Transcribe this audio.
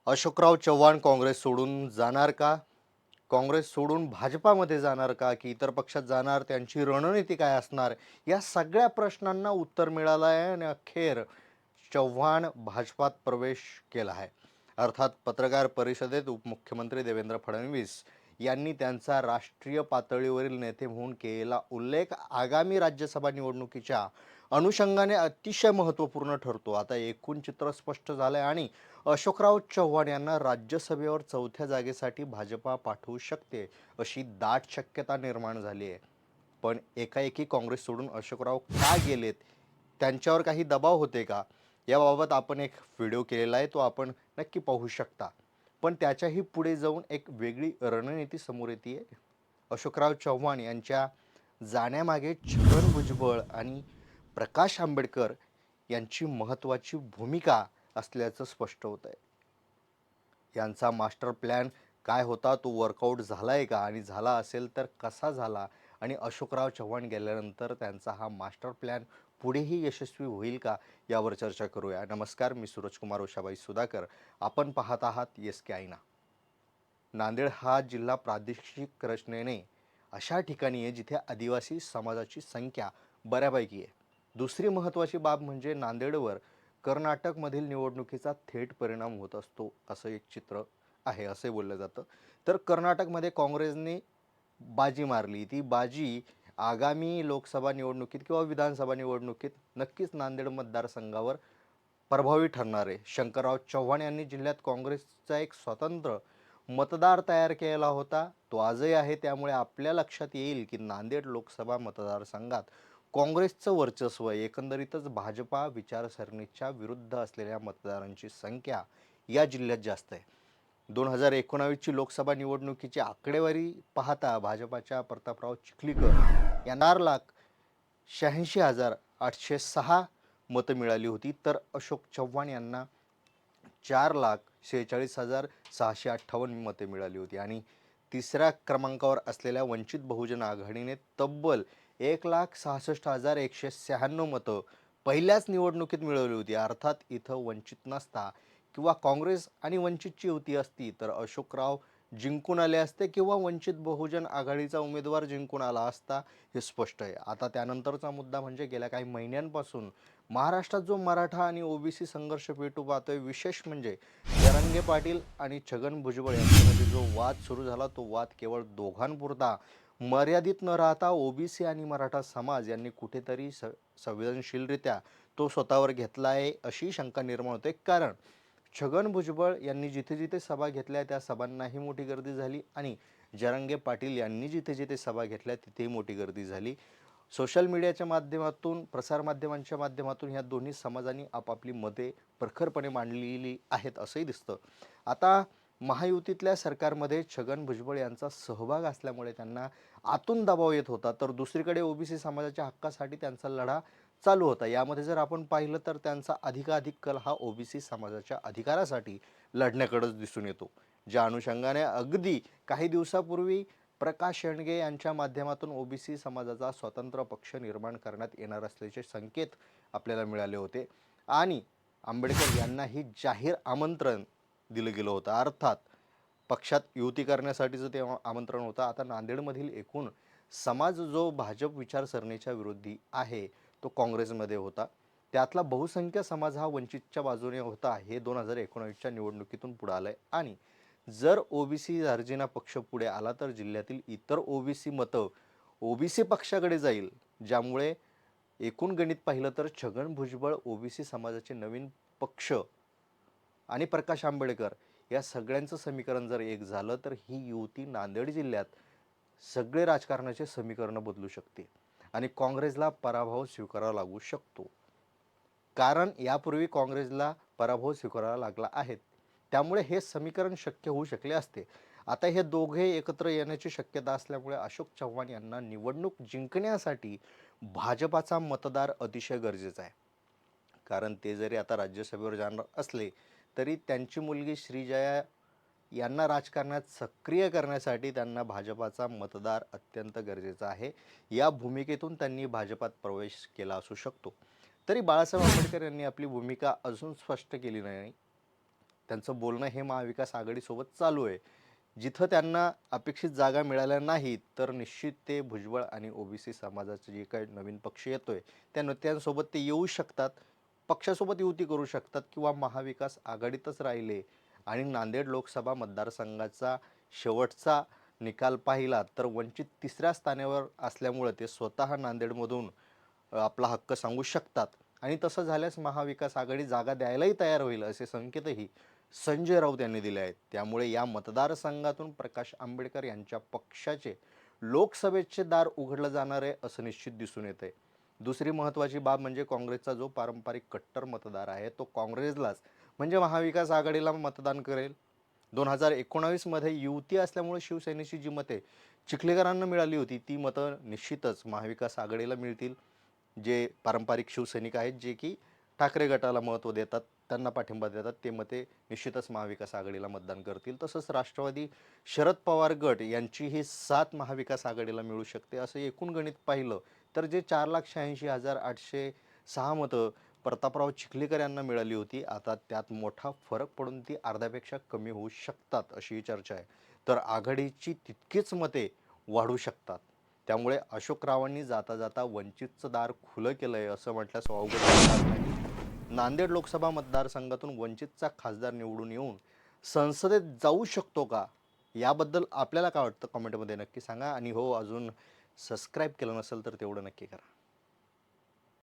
अशोकराव चव्हाण काँग्रेस सोडून जाणार का? काँग्रेस सोडून भाजपामध्ये जाणार का? की इतर पक्षात जाणार? त्यांची रणनीती काय असणार? या सगळ्या प्रश्नांना उत्तर मिळालं आहे आणि अखेर चव्हाण भाजपात प्रवेश केला आहे. अर्थात पत्रकार परिषदेत उपमुख्यमंत्री देवेंद्र फडणवीस यांनी त्यांचा राष्ट्रीय पातळीवरील नेते म्हणून केलेला उल्लेख आगामी राज्यसभा निवडणुकीच्या अनुषंगाने अतिशय महत्त्वपूर्ण ठरतो. आता एकूण चित्र स्पष्ट झालंय आणि अशोकराव चव्हाण यांना राज्यसभेवर चौथ्या जागेसाठी भाजपा पाठवू शकते अशी दाट शक्यता निर्माण झाली आहे. पण एकाएकी काँग्रेस सोडून अशोकराव का गेलेत? त्यांच्यावर काही दबाव होते का? याबाबत आपण एक व्हिडिओ केलेला आहे, तो आपण नक्की पाहू शकता. पण त्याच्याही पुढे जाऊन एक वेगळी रणनीती समोर येते. अशोकराव चव्हाण यांच्या जाण्यामागे छगन भुजबळ आणि प्रकाश आंबेडकर यांची महत्त्वाची भूमिका असल्याचं स्पष्ट होत आहे. यांचा मास्टर प्लॅन काय होता, तो वर्कआउट झाला आहे का, आणि झाला असेल तर कसा झाला, आणि अशोकराव चव्हाण गेल्यानंतर त्यांचा हा मास्टर प्लॅन पुढेही यशस्वी होईल का, यावर चर्चा करूया. नमस्कार, मी सूरजकुमार उषाबाई सुधाकर. आपण पाहत आहात SK आईना. नांदेड हा जिल्हा प्रादेशिक रचनेने अशा ठिकाणी आहे जिथे आदिवासी समाजाची संख्या बऱ्यापैकी आहे. दुसरी महत्त्वाची बाब म्हणजे नांदेडवर कर्नाटकमधील निवडणुकीचा थेट परिणाम होत असतो, असं एक चित्र आहे असे बोललं जातं. तर कर्नाटकमध्ये काँग्रेसने बाजी मारली. ती बाजी आगामी लोकसभा निवडणुकीत किंवा विधानसभा निवडणुकीत नक्कीच नांदेड मतदारसंघावर प्रभावी ठरणार आहे. शंकरराव चव्हाण यांनी जिल्ह्यात काँग्रेसचा एक स्वतंत्र मतदार तयार केला होता, तो आजही आहे. त्यामुळे आपल्या लक्षात येईल की नांदेड लोकसभा मतदारसंघात काँग्रेसचं वर्चस्व, एकंदरीतच भाजपा विचारसरणीच्या विरुद्ध असलेल्या मतदारांची संख्या या जिल्ह्यात जास्त आहे. 2019ची लोकसभा निवडणुकीची आकडेवारी पाहता भाजपाच्या प्रतापराव चिखलीकर यांना 4,86,806 मतं मिळाली होती, तर अशोक चव्हाण यांना 4,46,658 मते मिळाली होती. आणि तिसऱ्या क्रमांकावर असलेल्या वंचित बहुजन आघाडीने तब्बल 1,66,196 मतं पहिल्याच निवडणुकीत मिळवली होती. अर्थात इथं वंचित नसता किंवा काँग्रेस आणि वंचितची युती असती तर अशोकराव जिंकून आले असते किंवा वंचित बहुजन आघाडीचा उमेदवार जिंकून आला असता, हे स्पष्ट आहे. आता त्यानंतरचा मुद्दा म्हणजे गेल्या काही महिन्यांपासून महाराष्ट्रात जो मराठा आणि OBC संघर्ष पेटू पाहतोय. विशेष म्हणजे जरांगे पाटील आणि छगन भुजबळ यांच्यामध्ये जो वाद सुरू झाला, तो वाद केवळ दोघांपुरता मर्यादित न राहता OBC आणि मराठा समाज यांनी कुठेतरी संवेदनशीलरित्या तो स्वतःवर घेतला आहे अशी शंका निर्माण होते. कारण छगन भुजबळ यांनी जिथे जिथे सभा घेतल्या त्या सभांनाही मोठी गर्दी झाली आणि जरांगे पाटील यांनी जिथे जिथे सभा घेतल्या तिथेही मोठी गर्दी झाली. सोशल मीडियाच्या माध्यमातून, प्रसारमाध्यमांच्या माध्यमातून ह्या दोन्ही समाजांनी आपापली मते प्रखरपणे मांडलेली आहेत असंही दिसतं. आता महायुतीतल्या सरकारमध्ये छगन भुजबळ यांचा सहभाग असल्यामुळे त्यांना आतून दबाव येत होता, तर दुसरीकडे OBC समाजाच्या हक्कासाठी त्यांचा लढा चालू होता. यामध्ये जर आपण पाहिलं तर त्यांचा अधिकाधिक कल हा OBC समाजाच्या अधिकारासाठी लढण्याकडेच दिसून येतो. ज्या अनुषंगाने अगदी काही दिवसापूर्वी प्रकाश शेंडगे यांच्या माध्यमातून OBC समाजाचा स्वतंत्र पक्ष निर्माण करण्यात येणार असल्याचे संकेत आपल्याला मिळाले होते आणि आंबेडकर यांनाही जाहीर आमंत्रण दिलं गेलं होतं. अर्थात पक्षात युती करण्यासाठीचं ते आमंत्रण होतं. आता नांदेडमधील एकूण समाज जो भाजप विचारसरणीच्या विरोधी आहे, तो काँग्रेसमध्ये होता. त्यातला बहुसंख्य समाज हा वंचितच्या बाजूने होता. हे 2019च्या निवडणुकीतून पुढे आलंय आणि जर OBC अर्जिना पक्ष पुढे आला तर जिल्ह्यातील इतर OBC मतं OBC पक्षाकडे जाईल, ज्यामुळे एकूण गणित पाहिलं तर छगन भुजबळ, OBC समाजाचे नवीन पक्ष आणि प्रकाश आंबेडकर या सगळ्यांचं समीकरण जर एक झालं तर ही युती नांदेड जिल्ह्यात सगळे राजकारणाचे समीकरण बदलू शकते आणि काँग्रेसला पराभव स्वीकारावा लागू शकतो. कारण यापूर्वी काँग्रेसला पराभव स्वीकारावा लागला आहे, त्यामुळे हे समीकरण शक्य होऊ शकले असते. आता हे दोघे एकत्र येण्याची शक्यता असल्यामुळे अशोक चव्हाण यांना निवडणूक जिंकण्यासाठी भाजपाचा मतदार अतिशय गरजेचा आहे. कारण ते जरी आता राज्यसभेवर जाणार असले तरी त्यांची मुलगी श्रीजया यांना राजकारणात सक्रिय करण्यासाठी त्यांना भाजपाचा मतदार अत्यंत गरजेचा आहे. या भूमिकेतून त्यांनी भाजपात प्रवेश केला असू शकतो. तरी बाळासाहेब आंबेडकर यांनी आपली भूमिका अजून स्पष्ट केली नाही. त्यांचं बोलणं हे महाविकास आघाडीसोबत चालू आहे. जिथं त्यांना अपेक्षित जागा मिळाल्या नाहीत तर निश्चित ते भुजबळ आणि ओबीसी समाजाचे जे काही नवीन पक्ष येतोय त्या नेत्यांसोबत ते येऊ शकतात, पक्षासोबत युती करू शकतात किंवा महाविकास आघाडीतच राहिले आणि नांदेड लोकसभा मतदारसंघाचा शेवटचा निकाल पाहिला तर वंचित तिसऱ्या स्थानावर असल्यामुळे ते स्वतः नांदेडमधून आपला हक्क सांगू शकतात आणि तसं झाल्यास महाविकास आघाडी जागा द्यायलाही तयार होईल असे संकेतही संजय राऊत यांनी दिले आहेत. त्यामुळे या मतदारसंघातून प्रकाश आंबेडकर यांच्या पक्षाचे लोकसभेचे दार उघडलं जाणार आहे असं निश्चित दिसून येत आहे. दुसरी महत्त्वाची बाब म्हणजे काँग्रेसचा जो पारंपरिक कट्टर मतदार आहे तो काँग्रेसलाच म्हणजे महाविकास आघाडीला मतदान करेल. 2019मध्ये युती असल्यामुळे शिवसेनेची जी मते चिखलीकरांना मिळाली होती ती मतं निश्चितच महाविकास आघाडीला मिळतील. जे पारंपरिक शिवसैनिक आहेत जे की ठाकरे गटाला महत्त्व देतात, त्यांना पाठिंबा देतात, ते मते निश्चितच महाविकास आघाडीला मतदान करतील. तसंच राष्ट्रवादी शरद पवार गट यांची ही 7 महाविकास आघाडीला मिळू शकते. असं एकूण गणित पाहिलं तर जे 4,86,806 मतं प्रतापराव चिखलीकर यांना मिळाली होती आता त्यात मोठा फरक पडून ती अर्ध्यापेक्षा कमी होऊ शकतात अशी चर्चा आहे. तर आघाडीची तितकीच मते वाढू शकतात. त्यामुळे अशोकरावांनी जाता जाता वंचितचं दार खुलं केलं आहे असं म्हटल्यास वावगं ठरणार नाही. नांदेड लोकसभा मतदारसंघातून वंचितचा खासदार निवडून येऊन संसदेत जाऊ शकतो का, याबद्दल आपल्याला काय वाटतं कमेंटमध्ये नक्की सांगा आणि हो, अजून सबस्क्राईब केलं नसेल तर तेवढं नक्की करा.